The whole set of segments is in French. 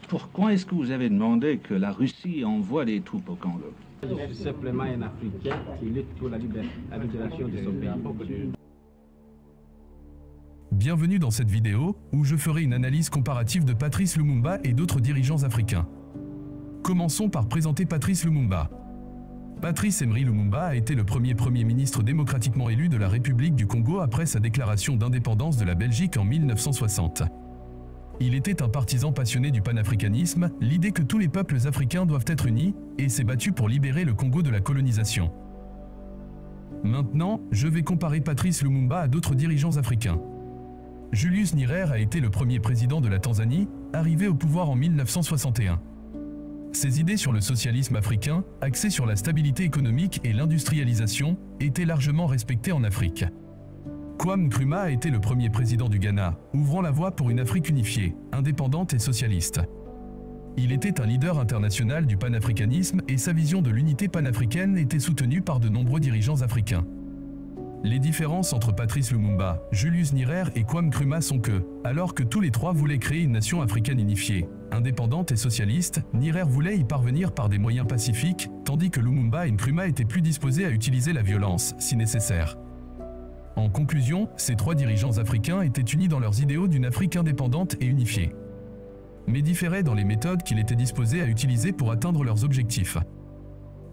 Pourquoi est-ce que vous avez demandé que la Russie envoie des troupes au Congo? Je suis simplement un Africain qui lutte pour la libération de son pays. Bienvenue dans cette vidéo, où je ferai une analyse comparative de Patrice Lumumba et d'autres dirigeants africains. Commençons par présenter Patrice Lumumba. Patrice Emery Lumumba a été le premier Premier ministre démocratiquement élu de la République du Congo après sa déclaration d'indépendance de la Belgique en 1960. Il était un partisan passionné du panafricanisme, l'idée que tous les peuples africains doivent être unis, et s'est battu pour libérer le Congo de la colonisation. Maintenant, je vais comparer Patrice Lumumba à d'autres dirigeants africains. Julius Nyerere a été le premier président de la Tanzanie, arrivé au pouvoir en 1961. Ses idées sur le socialisme africain, axées sur la stabilité économique et l'industrialisation, étaient largement respectées en Afrique. Kwame Nkrumah a été le premier président du Ghana, ouvrant la voie pour une Afrique unifiée, indépendante et socialiste. Il était un leader international du panafricanisme et sa vision de l'unité panafricaine était soutenue par de nombreux dirigeants africains. Les différences entre Patrice Lumumba, Julius Nyerere et Kwame Nkrumah sont que, alors que tous les trois voulaient créer une nation africaine unifiée, indépendante et socialiste, Nyerere voulait y parvenir par des moyens pacifiques, tandis que Lumumba et Nkrumah étaient plus disposés à utiliser la violence, si nécessaire. En conclusion, ces trois dirigeants africains étaient unis dans leurs idéaux d'une Afrique indépendante et unifiée, mais différaient dans les méthodes qu'ils étaient disposés à utiliser pour atteindre leurs objectifs.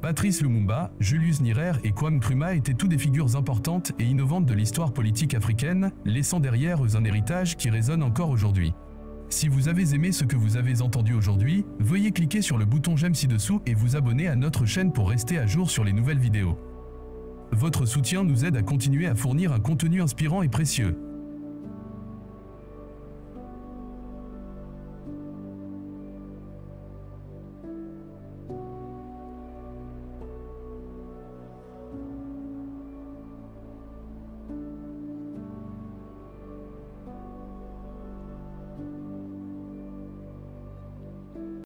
Patrice Lumumba, Julius Nyerere et Kwame Nkrumah étaient tous des figures importantes et innovantes de l'histoire politique africaine, laissant derrière eux un héritage qui résonne encore aujourd'hui. Si vous avez aimé ce que vous avez entendu aujourd'hui, veuillez cliquer sur le bouton j'aime ci-dessous et vous abonner à notre chaîne pour rester à jour sur les nouvelles vidéos. Votre soutien nous aide à continuer à fournir un contenu inspirant et précieux.